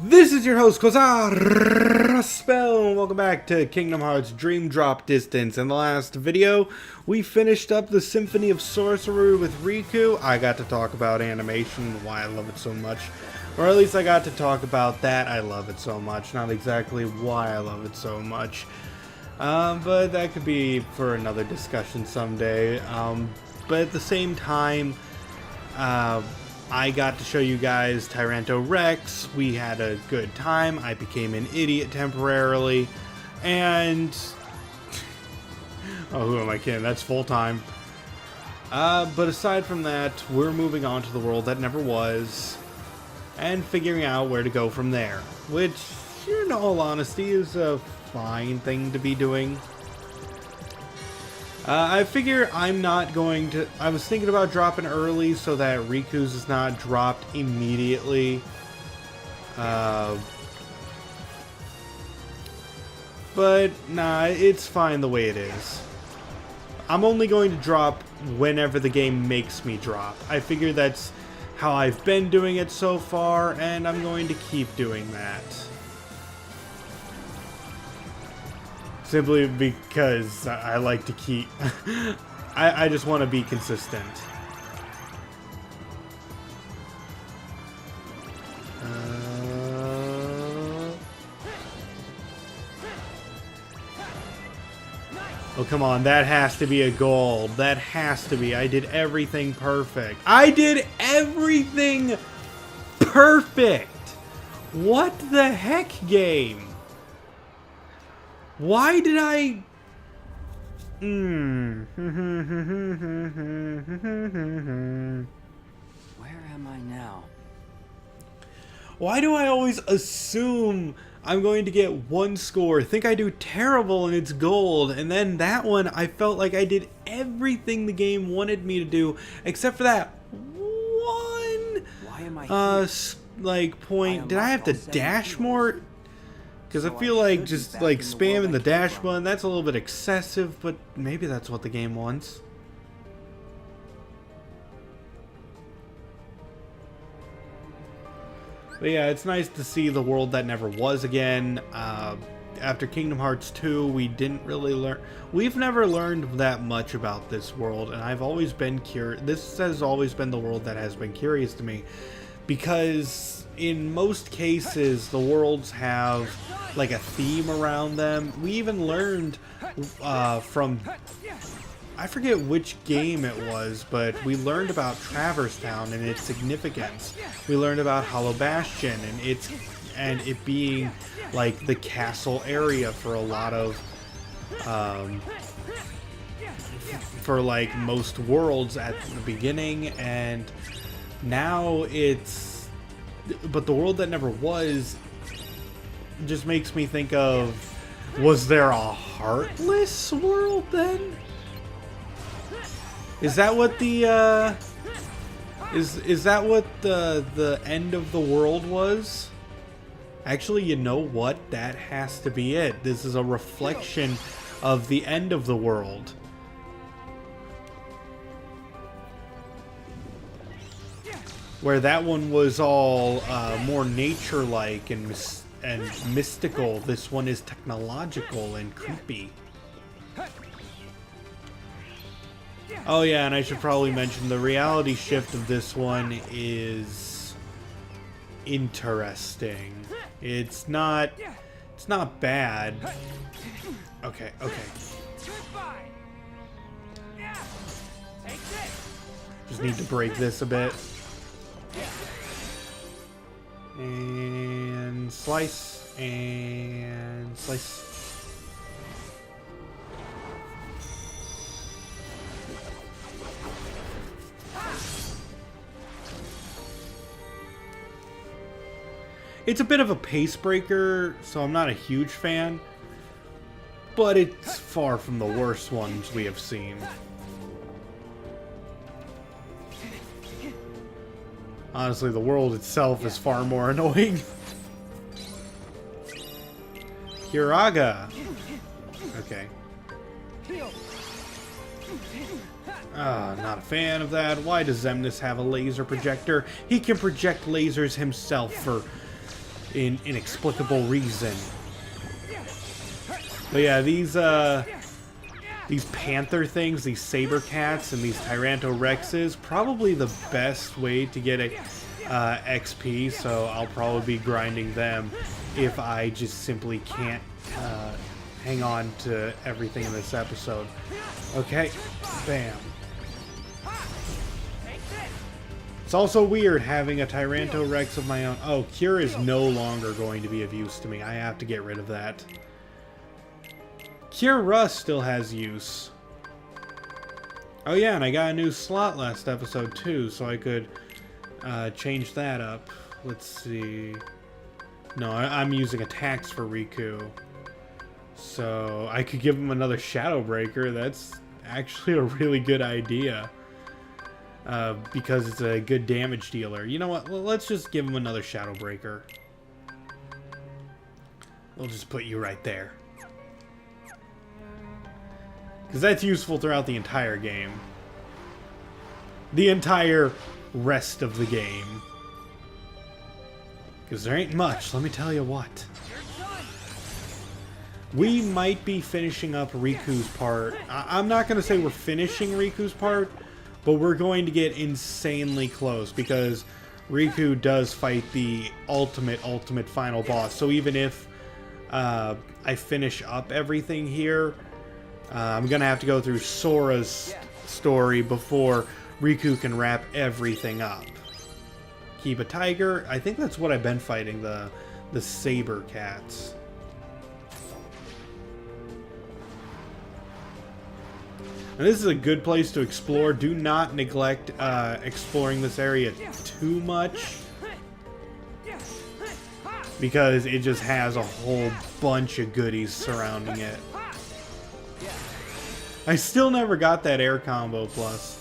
This is your host, Kozar Spell, and welcome back to Kingdom Hearts Dream Drop Distance. In the last video, we finished up the Symphony of Sorcery with Riku. I got to talk about animation, why I love it so much. Or at least I got to talk about that I love it so much, not exactly why I love it so much. But that could be for another discussion someday. But at the same time, I got to show you guys Tyranto Rex. We had a good time. I became an idiot temporarily. And... oh, who am I kidding? That's full time. But aside from that, we're moving on to the world that never was. And figuring out where to go from there. Which, in all honesty, is a fine thing to be doing. I figure I'm not going to... I was thinking about dropping early so that Riku's is not dropped immediately. But, nah, it's fine the way it is. I'm only going to drop whenever the game makes me drop. I figure that's how I've been doing it so far, and I'm going to keep doing that. Simply because I like to keep... I just want to be consistent. Oh, come on. That has to be a gold. That has to be. I did everything perfect. I did everything perfect! What the heck, game? Why did I... Where am I now? Why do I always assume I'm going to get one score, think I do terrible and it's gold, and then that one I felt like I did everything the game wanted me to do, except for that one... Why am I here? like, point... Did I have to dash more? Because I feel like just like spamming the dash button, that's a little bit excessive, but maybe that's what the game wants. But yeah, it's nice to see the world that never was again. After Kingdom Hearts 2, we didn't really learn... We've never learned that much about this world, and I've always been curious. This has always been the world that has been curious to me. Because in most cases, the worlds have like a theme around them. We even learned from... I forget which game it was, but we learned about Traverse Town and its significance. We learned about Hollow Bastion and it being like the castle area for a lot of for like most worlds at the beginning, and now it's... But the world that never was just makes me think of, was there a Heartless world then? Is that what the is that what the end of the world was? Actually, you know what? That has to be it. This is a reflection of the end of the world. Where that one was all more nature-like and mystical. This one is technological and creepy. Oh yeah, and I should probably mention the reality shift of this one is interesting. It's not bad. Okay. Just need to break this a bit. And slice and slice. It's a bit of a pace breaker, so I'm not a huge fan, but it's far from the worst ones we have seen. Honestly, the world itself is far more annoying. Kiraga. Okay. Not a fan of that. Why does Xemnas have a laser projector? He can project lasers himself for inexplicable reason. But yeah, these panther things, these saber cats, and these Tyrantorexes, probably the best way to get a XP. So I'll probably be grinding them if I just simply can't hang on to everything in this episode. Okay, bam. It's also weird having a Tyrantorex of my own. Oh, Cure is no longer going to be of use to me. I have to get rid of that. Cure Rust still has use. Oh yeah, and I got a new slot last episode too, so I could change that up. Let's see. No, I'm using attacks for Riku. So I could give him another Shadow Breaker. That's actually a really good idea. Because it's a good damage dealer. You know what? Well, let's just give him another Shadow Breaker. We'll just put you right there. Because that's useful throughout the entire game. The entire rest of the game. Because there ain't much, let me tell you what. We might be finishing up Riku's part. I'm not going to say we're finishing Riku's part, but we're going to get insanely close because Riku does fight the ultimate final boss. So even if I finish up everything here, I'm going to have to go through Sora's story before Riku can wrap everything up. Keep a tiger. I think that's what I've been fighting, the saber cats. And this is a good place to explore. Do not neglect exploring this area too much, because it just has a whole bunch of goodies surrounding it. I still never got that air combo plus.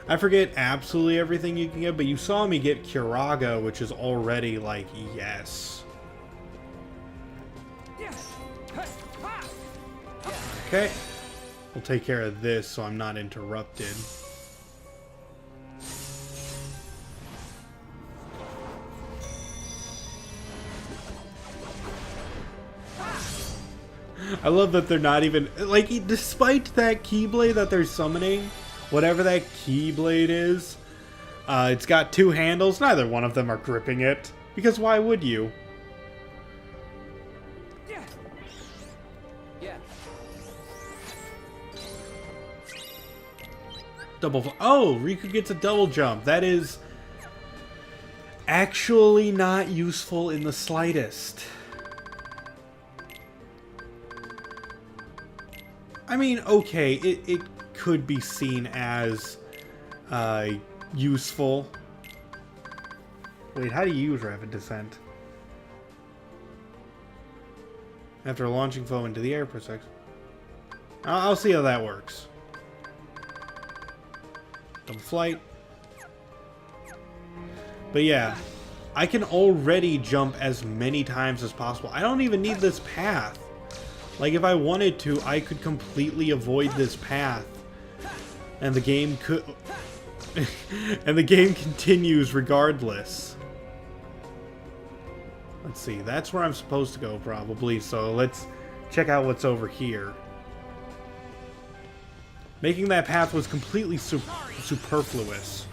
I forget absolutely everything you can get, but you saw me get Kiraga, which is already like, yes. Okay. We'll take care of this so I'm not interrupted. I love that they're not even, like, despite that Keyblade that they're summoning, whatever that Keyblade is, it's got two handles. Neither one of them are gripping it. Because why would you? Oh, Riku gets a double jump. That is actually not useful in the slightest. I mean, okay, it could be seen as useful. Wait, how do you use Rapid Descent? After launching foe into the air for a sec. I'll see how that works. Double flight. But yeah, I can already jump as many times as possible. I don't even need this path. Like, if I wanted to, I could completely avoid this path. And the game could... and the game continues regardless. Let's see, that's where I'm supposed to go probably, so let's check out what's over here. Making that path was completely superfluous.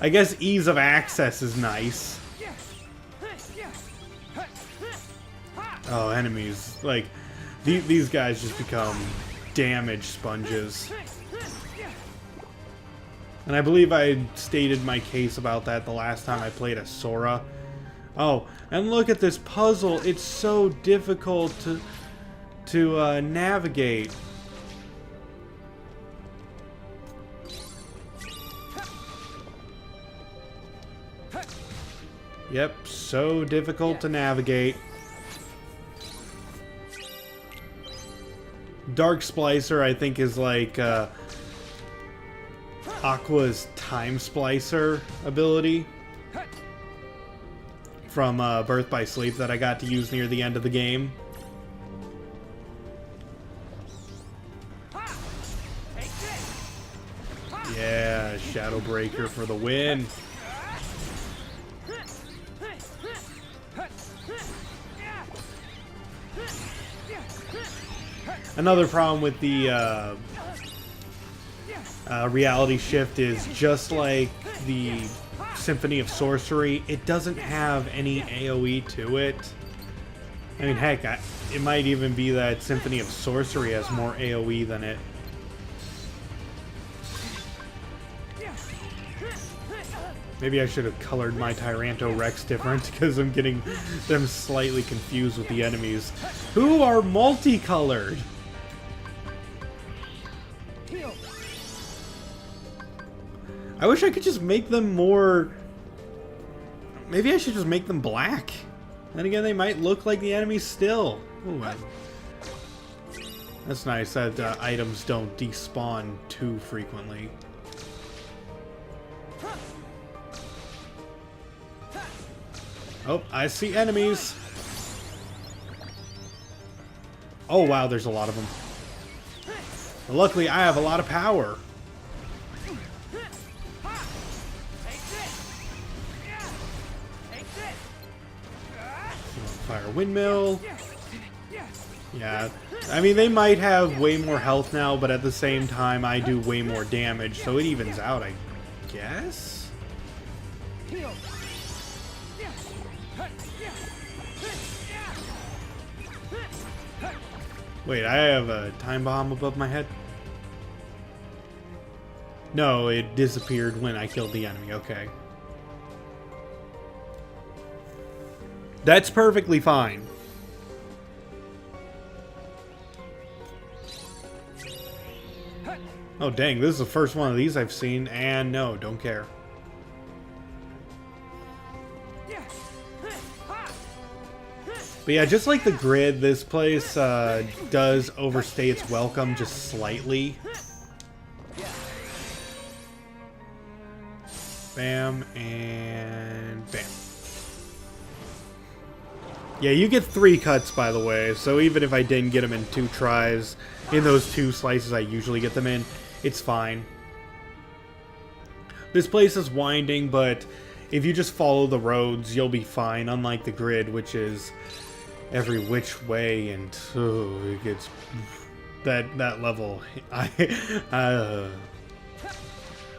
I guess ease of access is nice. Oh, enemies. Like, these guys just become damage sponges. And I believe I stated my case about that the last time I played as Sora. Oh, and look at this puzzle. It's so difficult to navigate. Yep, so difficult to navigate. Dark Splicer, I think, is like Aqua's Time Splicer ability from Birth by Sleep that I got to use near the end of the game. Yeah, Shadow Breaker for the win. Another problem with the reality shift is just like the Symphony of Sorcery, it doesn't have any AoE to it. I mean, heck, it might even be that Symphony of Sorcery has more AoE than it. Maybe I should have colored my Tyranto Rex different because I'm getting them slightly confused with the enemies, who are multicolored. I wish I could just make them more... Maybe I should just make them black. Then again, they might look like the enemies still. Ooh, that's nice that items don't despawn too frequently. Oh, I see enemies. Oh, wow, there's a lot of them. But luckily, I have a lot of power. Fire windmill. Yeah, I mean, they might have way more health now, but at the same time, I do way more damage, so it evens out, I guess? Wait, I have a time bomb above my head? No, it disappeared when I killed the enemy. Okay. That's perfectly fine. Oh, dang, this is the first one of these I've seen, and no, don't care. But yeah, just like the grid, this place does overstay its welcome just slightly. Bam, and bam. Yeah, you get 3 cuts, by the way, so even if I didn't get them in 2 tries, in those 2 slices I usually get them in, it's fine. This place is winding, but if you just follow the roads, you'll be fine, unlike the grid, which is every which way, and it gets... That level... I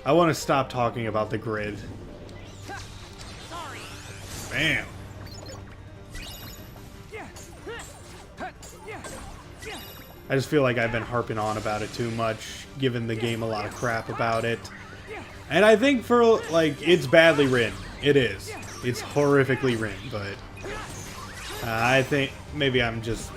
want to stop talking about the grid. Bam! I just feel like I've been harping on about it too much, giving the game a lot of crap about it. And I think for, like, it's badly written. It is. It's horrifically written, but I think maybe I'm just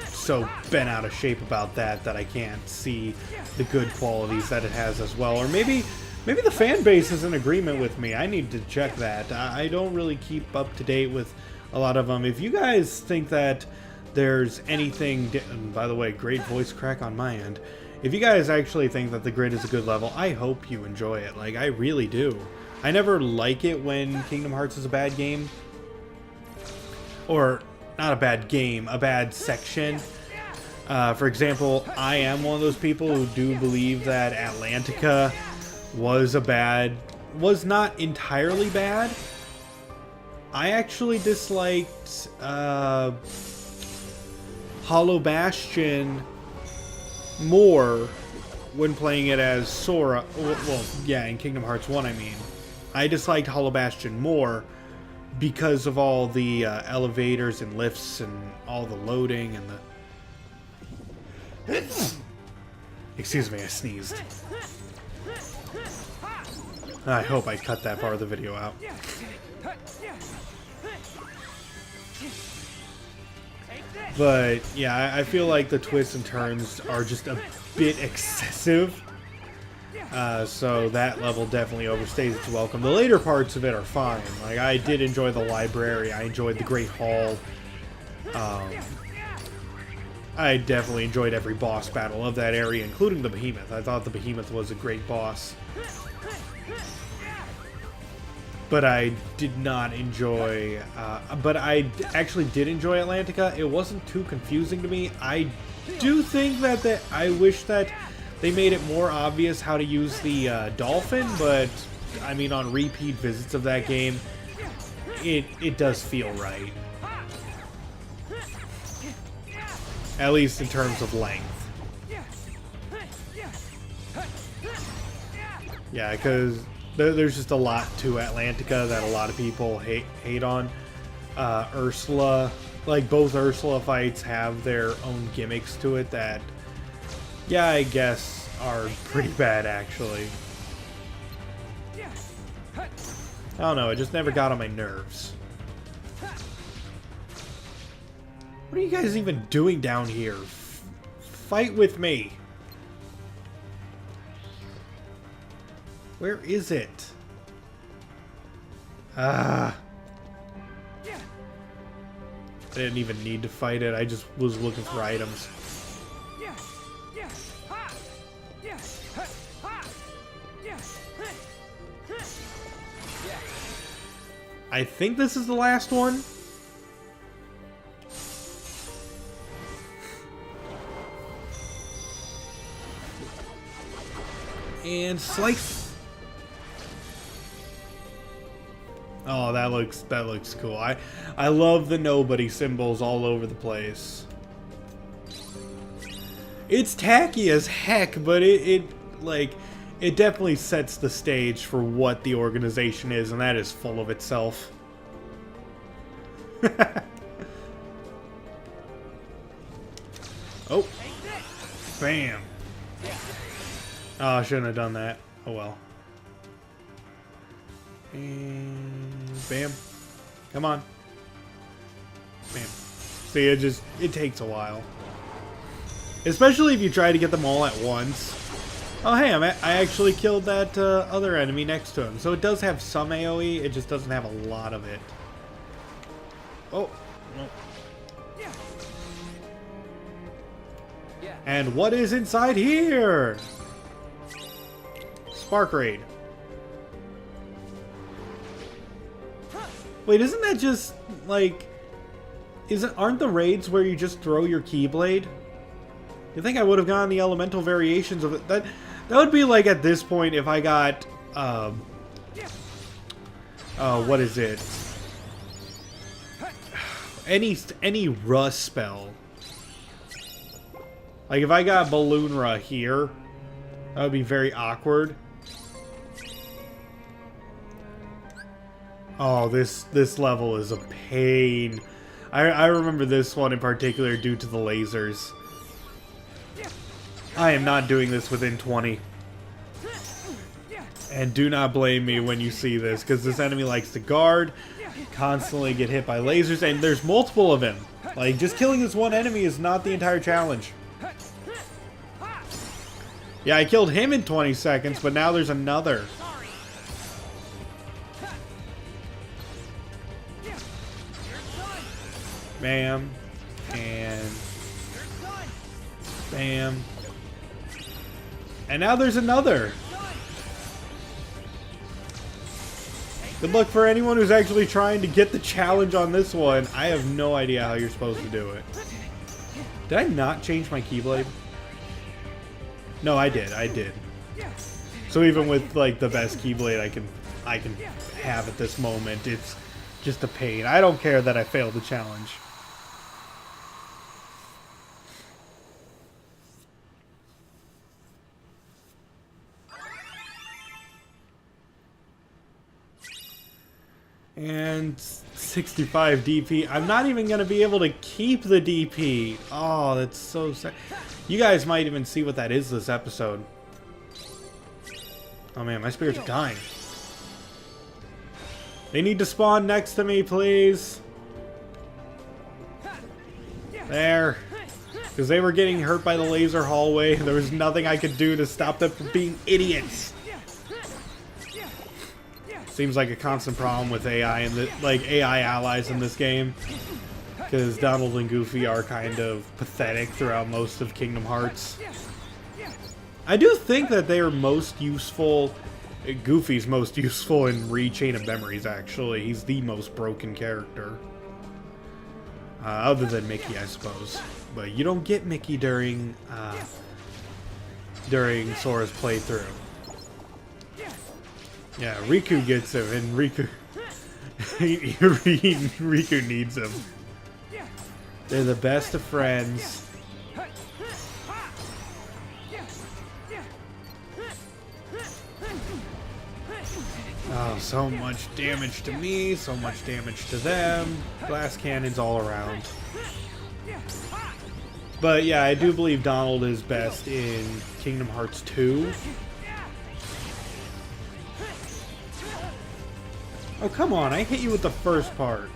so bent out of shape about that I can't see the good qualities that it has as well. Or maybe the fan base is in agreement with me. I need to check that. I don't really keep up to date with a lot of them. If you guys think that there's anything... By the way, great voice crack on my end. If you guys actually think that the grid is a good level, I hope you enjoy it. Like, I really do. I never like it when Kingdom Hearts is a bad game. Or, not a bad game, a bad section. For example, I am one of those people who do believe that Atlantica was not entirely bad. I actually disliked Hollow Bastion more when playing it as Sora. Well, yeah, in Kingdom Hearts 1, I mean. I disliked Hollow Bastion more because of all the elevators and lifts and all the loading and the... Excuse me, I sneezed. I hope I cut that part of the video out. But, yeah, I feel like the twists and turns are just a bit excessive. So that level definitely overstays its welcome. The later parts of it are fine. Like, I did enjoy the library. I enjoyed the Great Hall. I definitely enjoyed every boss battle of that area, including the Behemoth. I thought the Behemoth was a great boss. But I did not enjoy... but I actually did enjoy Atlantica. It wasn't too confusing to me. I do think that I wish that they made it more obvious how to use the dolphin, but I mean, on repeat visits of that game, it does feel right. At least in terms of length. Yeah, because there's just a lot to Atlantica that a lot of people hate on. Ursula, like both Ursula fights have their own gimmicks to it that, yeah, I guess are pretty bad actually. I don't know, it just never got on my nerves. What are you guys even doing down here? Fight with me. Where is it? I didn't even need to fight it. I just was looking for items. I think this is the last one. And slice. Oh, that looks cool. I love the nobody symbols all over the place. It's tacky as heck, but it definitely sets the stage for what the organization is, and that is full of itself. Oh. Bam. Oh, I shouldn't have done that. Oh well. And bam. Come on. Bam. See, it takes a while. Especially if you try to get them all at once. Oh hey, I actually killed that other enemy next to him. So it does have some AoE, it just doesn't have a lot of it. Oh. No. And what is inside here? Spark Raid. Wait, isn't that just like... aren't the raids where you just throw your Keyblade? You think I would have gotten the elemental variations of it? That would be like at this point if I got what is it? Any Russ spell. Like if I got Balloonra here, that would be very awkward. Oh, this level is a pain. I remember this one in particular due to the lasers. I am not doing this within 20. And do not blame me when you see this, because this enemy likes to guard, constantly get hit by lasers, and there's multiple of him. Like, just killing this one enemy is not the entire challenge. Yeah, I killed him in 20 seconds, but now there's another. Bam. And... bam. And now there's another. Good luck for anyone who's actually trying to get the challenge on this one. I have no idea how you're supposed to do it. Did I not change my Keyblade? No, I did. So even with like the best Keyblade I can have at this moment, it's just a pain. I don't care that I failed the challenge. And 65 DP. I'm not even going to be able to keep the DP. Oh, that's so sad. You guys might even see what that is this episode. Oh man, my spirits are dying. They need to spawn next to me, please. There. Because they were getting hurt by the laser hallway. There was nothing I could do to stop them from being idiots. Seems like a constant problem with AI and AI allies in this game. because Donald and Goofy are kind of pathetic throughout most of Kingdom Hearts. I do think that they are most useful. Goofy's most useful in Chain of Memories, actually. He's the most broken character. Other than Mickey, I suppose. But you don't get Mickey during Sora's playthrough. Yeah, Riku gets him, and Riku Riku needs him. They're the best of friends. Oh, so much damage to me, so much damage to them. Glass cannons all around. But yeah, I do believe Donald is best in Kingdom Hearts 2. Oh, come on, I hit you with the first part.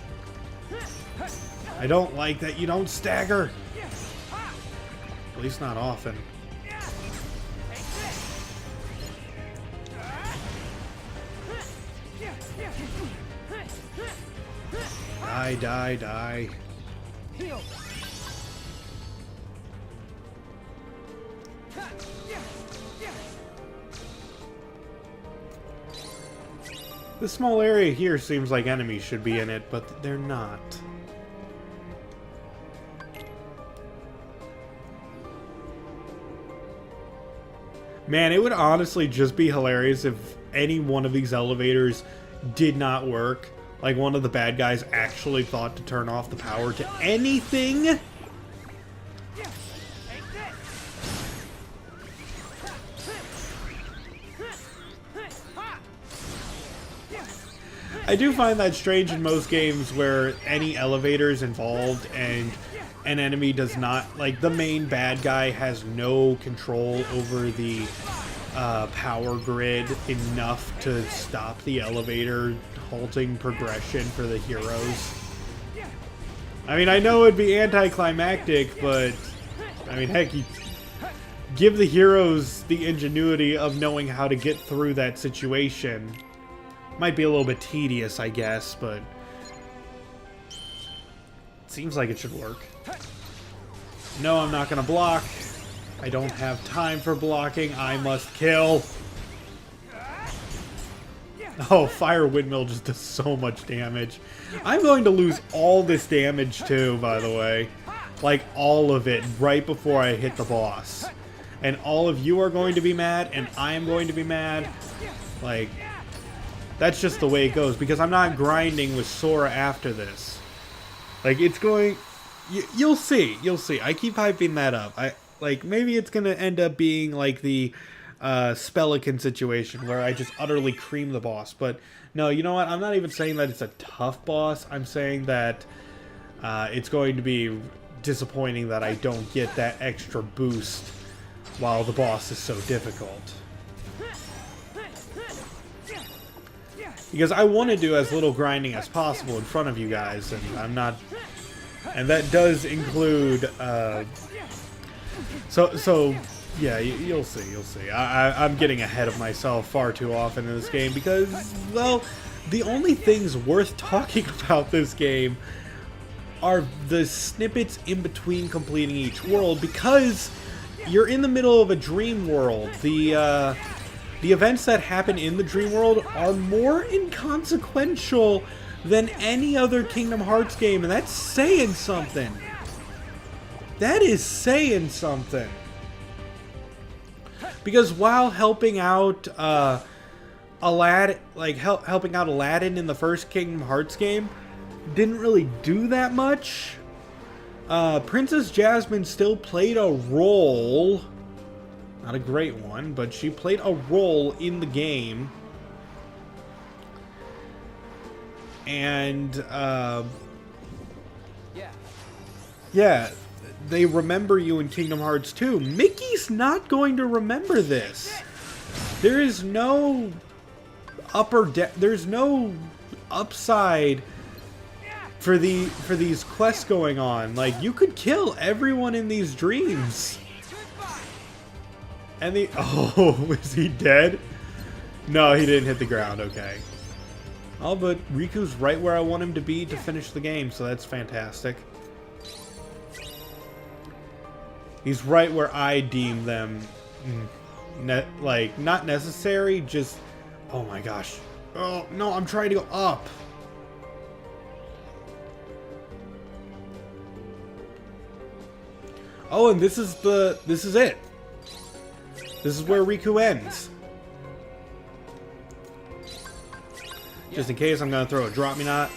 I don't like that you don't stagger. At least not often. Die, die, die. This small area here seems like enemies should be in it, but they're not. Man, it would honestly just be hilarious if any one of these elevators did not work. Like one of the bad guys actually thought to turn off the power to anything. I do find that strange in most games where any elevator is involved and an enemy does not, like the main bad guy has no control over the power grid enough to stop the elevator halting progression for the heroes. I mean, I know it'd be anticlimactic, but I mean, heck, you give the heroes the ingenuity of knowing how to get through that situation. Might be a little bit tedious, I guess, but it seems like it should work. No, I'm not gonna block. I don't have time for blocking. I must kill. Oh, Fire Windmill just does so much damage. I'm going to lose all this damage too, by the way. Like, all of it right before I hit the boss. And all of you are going to be mad, and I am going to be mad. Like, that's just the way it goes, because I'm not grinding with Sora after this. Like, it's going... You'll see. You'll see. I keep hyping that up. Like, maybe it's going to end up being like the Spellican situation, where I just utterly cream the boss. But, no, you know what? I'm not even saying that it's a tough boss. I'm saying that it's going to be disappointing that I don't get that extra boost while the boss is so difficult. Because I want to do as little grinding as possible in front of you guys, and I'm not... And that does include... So yeah, you'll see, you'll see. I'm getting ahead of myself far too often in this game because, well, the only things worth talking about this game are the snippets in between completing each world, because you're in the middle of a dream world. The events that happen in the dream world are more inconsequential than any other Kingdom Hearts game, and that's saying something. That is saying something. Because while helping out Aladdin, helping out Aladdin in the first Kingdom Hearts game didn't really do that much, Princess Jasmine still played a role. Not a great one, but she played a role in the game. And, yeah, they remember you in Kingdom Hearts 2. Mickey's not going to remember this. There is no there's no upside for these quests going on. Like, you could kill everyone in these dreams. And oh, is he dead? No, he didn't hit the ground. Okay. Oh, but Riku's right where I want him to be to finish the game, so that's fantastic. He's right where I deem them, like, not necessary, just... Oh my gosh. Oh, no, I'm trying to go up. Oh, and this is it. This is where Riku ends. Just in case, I'm gonna throw a drop me not.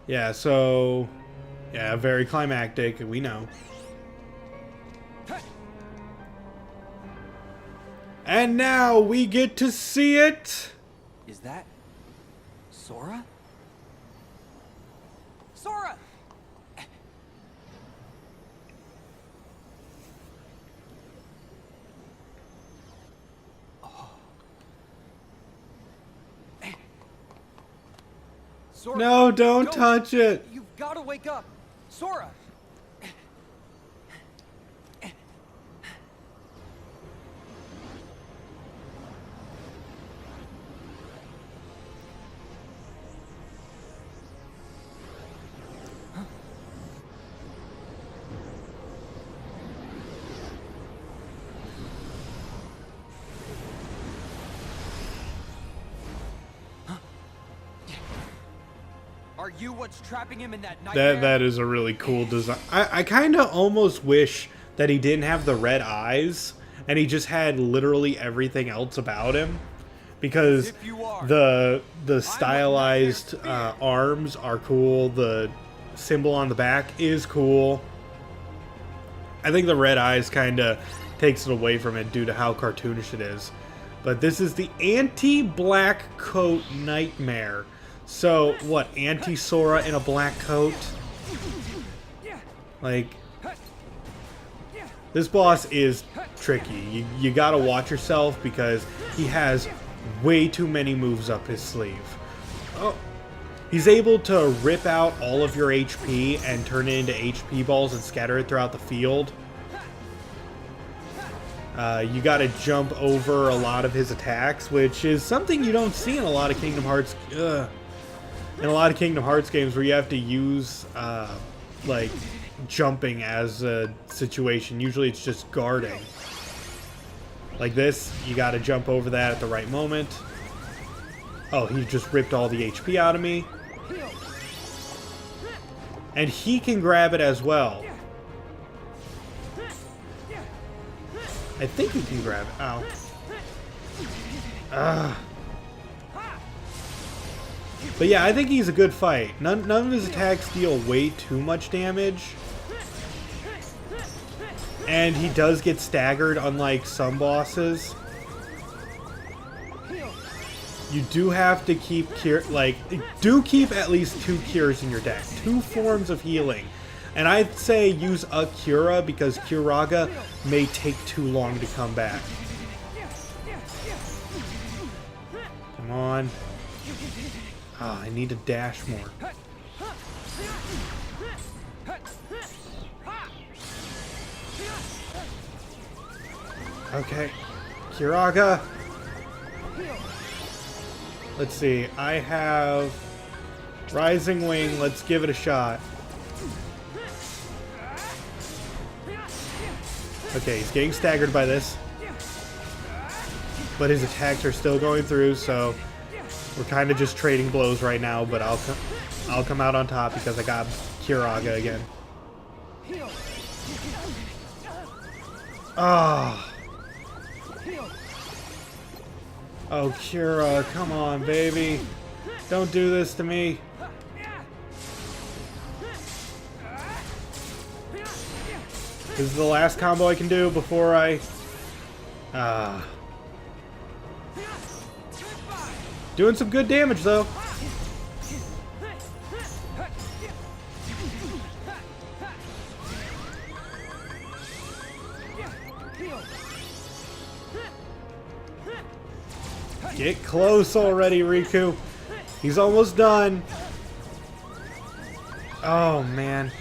Yeah, so... Yeah, very climactic, we know. And now we get to see it! Is that Sora? Sora! Sora, No, don't touch it! You've got to wake up! Sora! Are you what's trapping him in that nightmare? That is a really cool design. I kind of almost wish that he didn't have the red eyes and he just had literally everything else about him, because the stylized arms are cool. The symbol on the back is cool. I think the red eyes kind of takes it away from it due to how cartoonish it is. But this is the anti-black coat nightmare. So, what, anti-Sora in a black coat? Like, this boss is tricky. You gotta watch yourself because he has way too many moves up his sleeve. Oh, he's able to rip out all of your HP and turn it into HP balls and scatter it throughout the field. You gotta jump over a lot of his attacks, which is something you don't see in a lot of Kingdom Hearts. In a lot of Kingdom Hearts games where you have to use, like, jumping as a situation. Usually it's just guarding. Like this, you gotta jump over that at the right moment. Oh, he just ripped all the HP out of me. And he can grab it as well. I think he can grab it. Ow. Ugh. But yeah, I think he's a good fight. None of his attacks deal way too much damage. And he does get staggered, unlike some bosses. You do have to keep keep at least 2 cures in your deck. 2 forms of healing. And I'd say use a Cura because Curaga may take too long to come back. Come on. Ah, I need to dash more. Okay. Curaga. Let's see. I have Rising Wing. Let's give it a shot. Okay, he's getting staggered by this. But his attacks are still going through, so we're kind of just trading blows right now, but I'll come out on top because I got Curaga again. Ah. Oh, Cura, come on, baby. Don't do this to me. This is the last combo I can do before I... Doing some good damage, though. Get close already, Riku. He's almost done. Oh, man.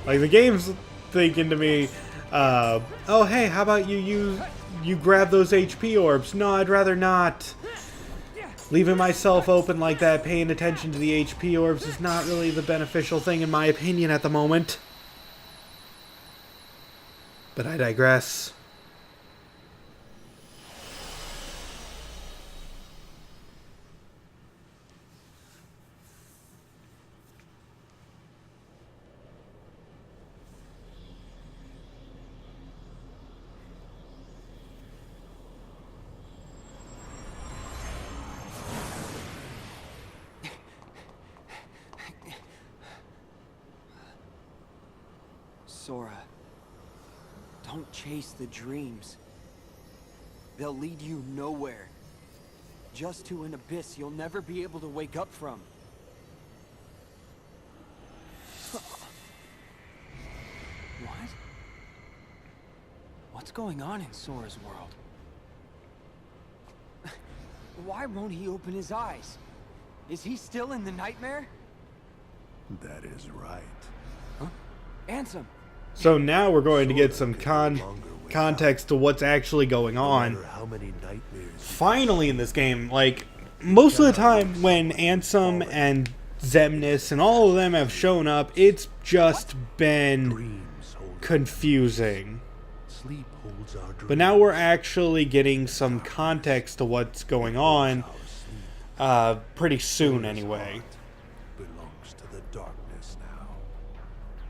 Like, the game's thinking to me, oh, hey, how about you grab those HP orbs? No, I'd rather not. Leaving myself open like that, paying attention to the HP orbs is not really the beneficial thing in my opinion at the moment. But I digress. Sora, don't chase the dreams. They'll lead you nowhere. Just to an abyss you'll never be able to wake up from. What? What's going on in Sora's world? Why won't he open his eyes? Is he still in the nightmare? That is right. Huh? Ansem! So now we're going to get some context to what's actually going on. Finally in this game, like, most of the time when Ansem and Xemnas and all of them have shown up, it's just been confusing. But now we're actually getting some context to what's going on, pretty soon anyway. Belongs to the darkness now.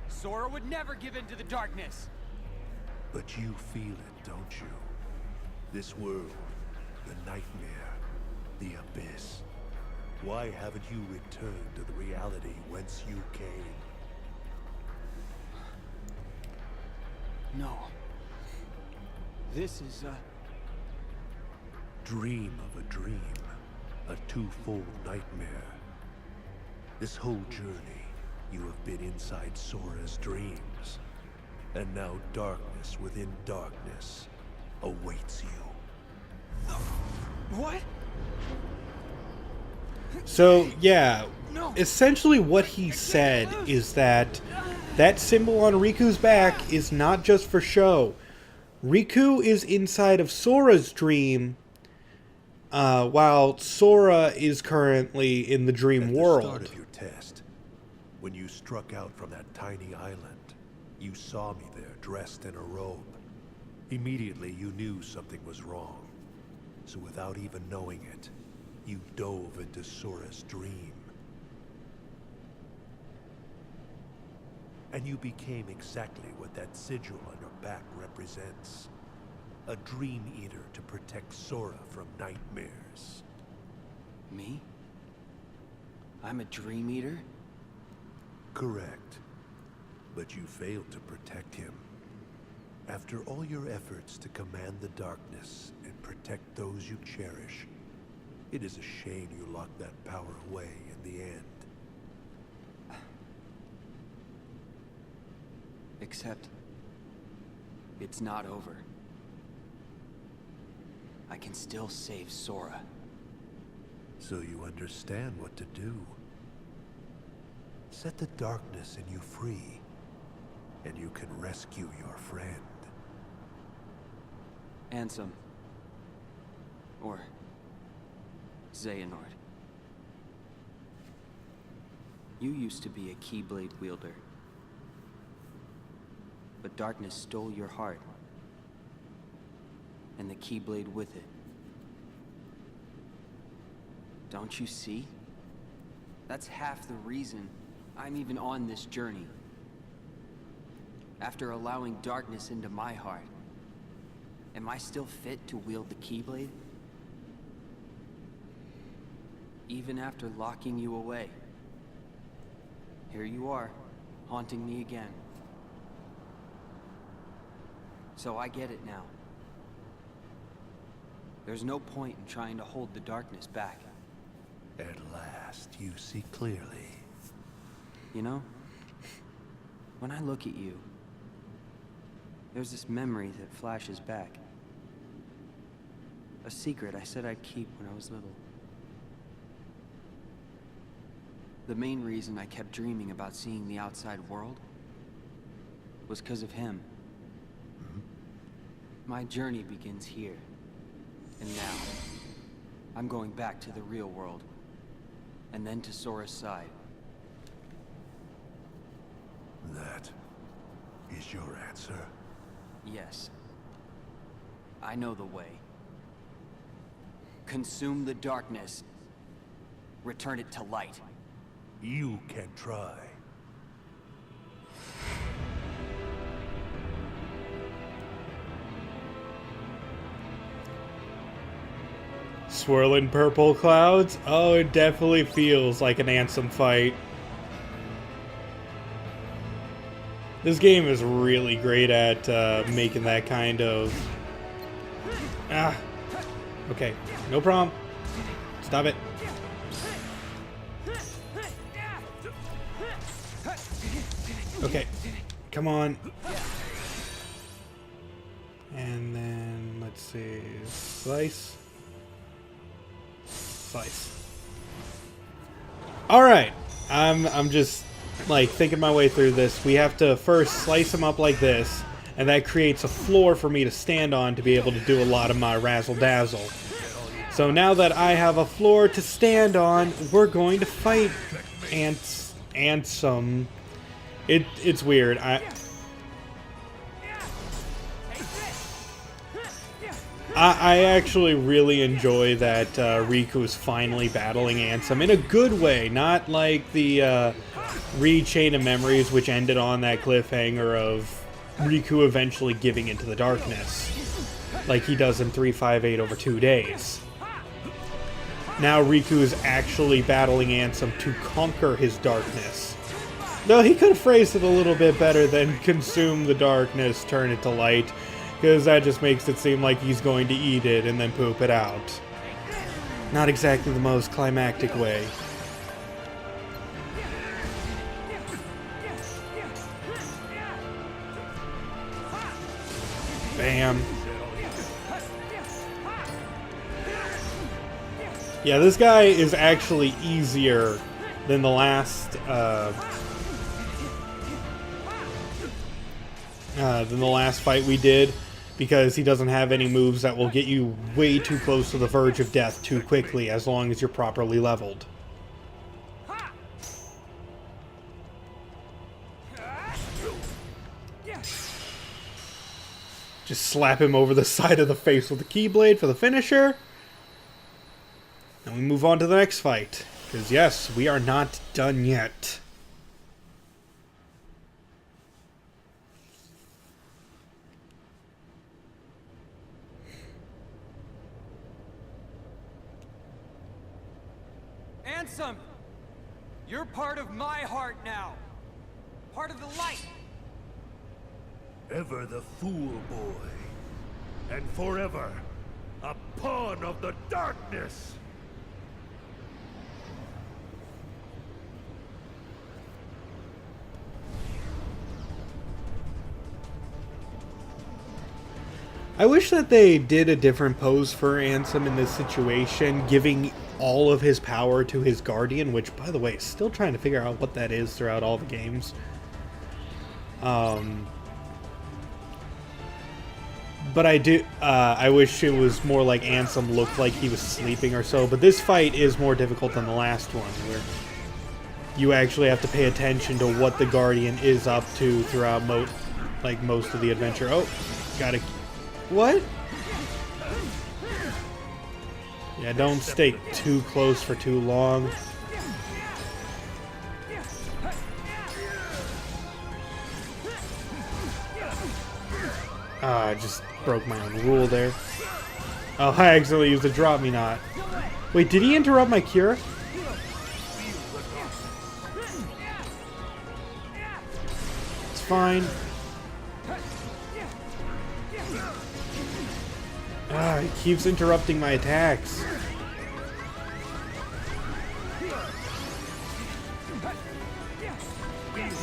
Sora would never give in to the darkness! But you feel it, don't you? This world, the nightmare, the abyss. Why haven't you returned to the reality whence you came? No. This is a... Dream of a dream. A twofold nightmare. This whole journey, you have been inside Sora's dreams. And now darkness within darkness awaits you. What? So, yeah, essentially what he said is that that symbol on Riku's back is not just for show. Riku is inside of Sora's dream, while Sora is currently in the dream world. At the start of your test, when you struck out from that tiny island, you saw me there dressed in a robe. Immediately you knew something was wrong. So without even knowing it, you dove into Sora's dream. And you became exactly what that sigil on your back represents. A dream eater to protect Sora from nightmares. Me? I'm a dream eater? Correct. But you failed to protect him. After all your efforts to command the darkness and protect those you cherish, it is a shame you locked that power away in the end. Except, it's not over. I can still save Sora. So you understand what to do. Set the darkness in you free, and you can rescue your friend. Ansem. Or Xehanort. You used to be a Keyblade wielder. But darkness stole your heart. And the Keyblade with it. Don't you see? That's half the reason I'm even on this journey. After allowing darkness into my heart, am I still fit to wield the Keyblade? Even after locking you away, here you are, haunting me again. So I get it now. There's no point in trying to hold the darkness back. At last, you see clearly. You know, when I look at you, there's this memory that flashes back. A secret I said I'd keep when I was little. The main reason I kept dreaming about seeing the outside world was because of him. My journey begins here, and now. I'm going back to the real world. And then to Sora's side. That is your answer? Yes. I know the way. Consume the darkness. Return it to light. You can try. Swirling purple clouds? Oh, it definitely feels like an Ansem fight. This game is really great at making that kind of... Ah. Okay, no problem. Stop it. Okay, come on. And then, let's see, slice. Slice. Alright, I'm just, like, thinking my way through this. We have to first slice them up like this, and that creates a floor for me to stand on to be able to do a lot of my razzle-dazzle. So now that I have a floor to stand on, we're going to fight Ansem. It's weird. I actually really enjoy that Riku is finally battling Ansem in a good way, not like the Chain of Memories, which ended on that cliffhanger of Riku eventually giving into the darkness, like he does in 358 over 2 days. Now Riku is actually battling Ansem to conquer his darkness. Though he could have phrased it a little bit better than consume the darkness, turn it to light, because that just makes it seem like he's going to eat it and then poop it out. Not exactly the most climactic way. Bam. Yeah, this guy is actually easier than the last fight we did, because he doesn't have any moves that will get you way too close to the verge of death too quickly, as long as you're properly leveled. Just slap him over the side of the face with the Keyblade for the finisher. And we move on to the next fight. Because yes, we are not done yet. Ansem! You're part of my heart now. Part of the light. Ever the fool boy, and forever a pawn of the darkness. I wish that they did a different pose for Ansem in this situation, giving all of his power to his guardian, which, by the way, still trying to figure out what that is throughout all the games. But I wish it was more like Ansem looked like he was sleeping or so, but this fight is more difficult than the last one, where you actually have to pay attention to what the guardian is up to throughout most of the adventure. Oh, gotta... What? Yeah, don't stay too close for too long. I just broke my own rule there. Oh, I accidentally used a drop me not. Wait, did he interrupt my cure? It's fine. He keeps interrupting my attacks.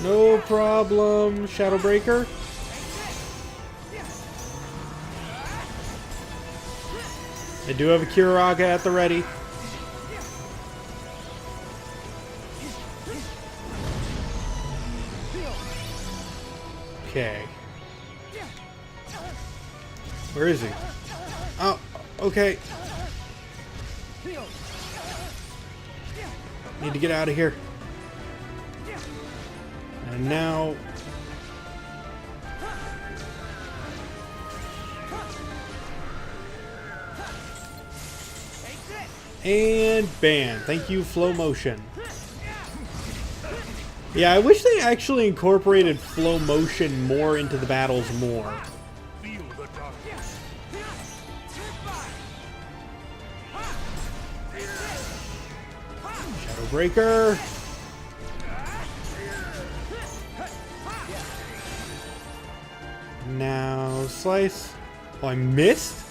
No problem, Shadow Breaker. I do have a Kiraga at the ready. Okay. Where is he? Oh, okay. Need to get out of here. And now... And bam. Thank you, flow motion. Yeah, I wish they actually incorporated flow motion more into the battles more. Shadow Breaker. Now slice. Oh, I missed?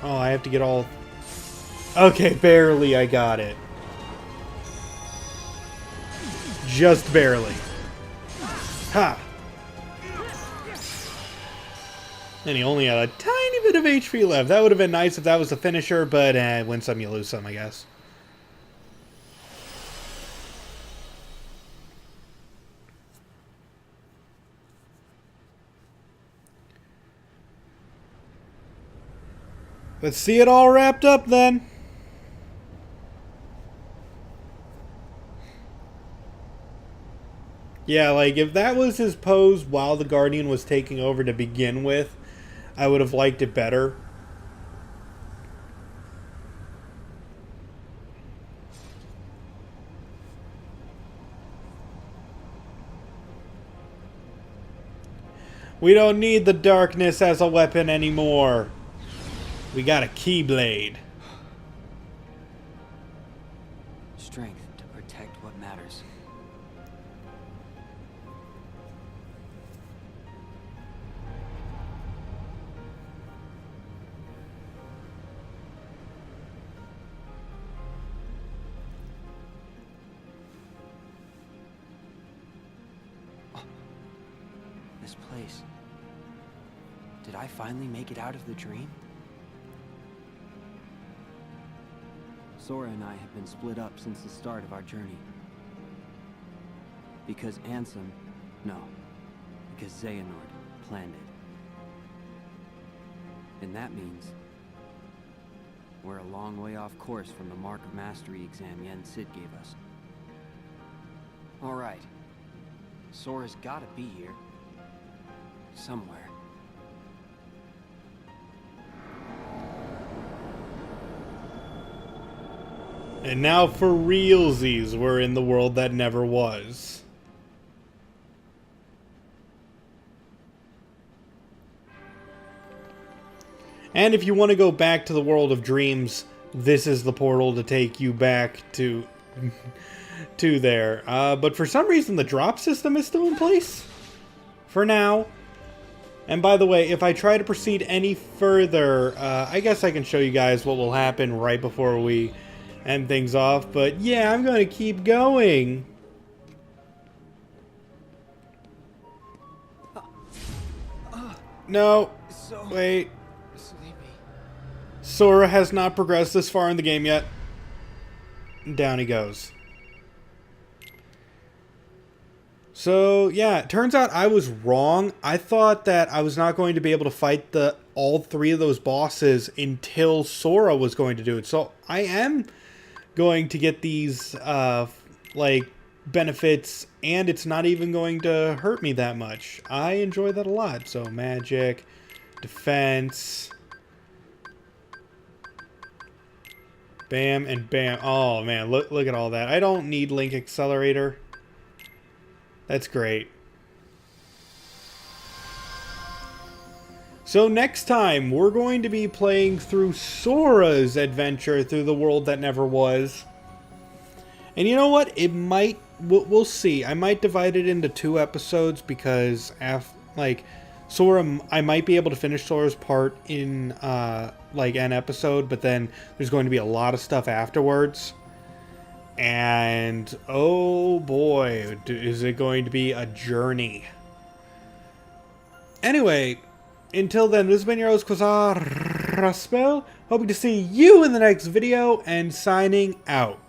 Oh, I have to get all... Okay, barely I got it. Just barely. Ha! And he only had a tiny bit of HP left. That would have been nice if that was the finisher, but win some, you lose some, I guess. Let's see it all wrapped up then. Yeah, like, if that was his pose while the Guardian was taking over to begin with, I would have liked it better. We don't need the darkness as a weapon anymore. We got a Keyblade. Strength to protect what matters. This place. Did I finally make it out of the dream? Sora and I have been split up since the start of our journey. Because Ansem... No. Because Xehanort planned it. And that means... we're a long way off course from the Mark of Mastery exam Yen Sid gave us. Alright. Sora's gotta be here. Somewhere. And now for realsies, we're in the world that never was. And if you want to go back to the world of dreams, this is the portal to take you back to there. But for some reason, the drop system is still in place. For now. And by the way, if I try to proceed any further, I guess I can show you guys what will happen right before we end things off. But yeah, I'm going to keep going. No. Wait. Sora has not progressed this far in the game yet. Down he goes. So, yeah, it turns out I was wrong. I thought that I was not going to be able to fight all three of those bosses until Sora was going to do it. So, I am going to get these, like, benefits, and it's not even going to hurt me that much. I enjoy that a lot. So, magic, defense, bam, and bam. Oh, man, look at all that. I don't need Link Accelerator. That's great. So next time, we're going to be playing through Sora's adventure through the world that never was. And you know what? It might... We'll see. I might divide it into 2 episodes because, Sora... I might be able to finish Sora's part in, an episode, but then there's going to be a lot of stuff afterwards. And, oh boy, is it going to be a journey. Anyway, until then, this has been your host, Quasar Raspel. Hoping to see you in the next video, and signing out.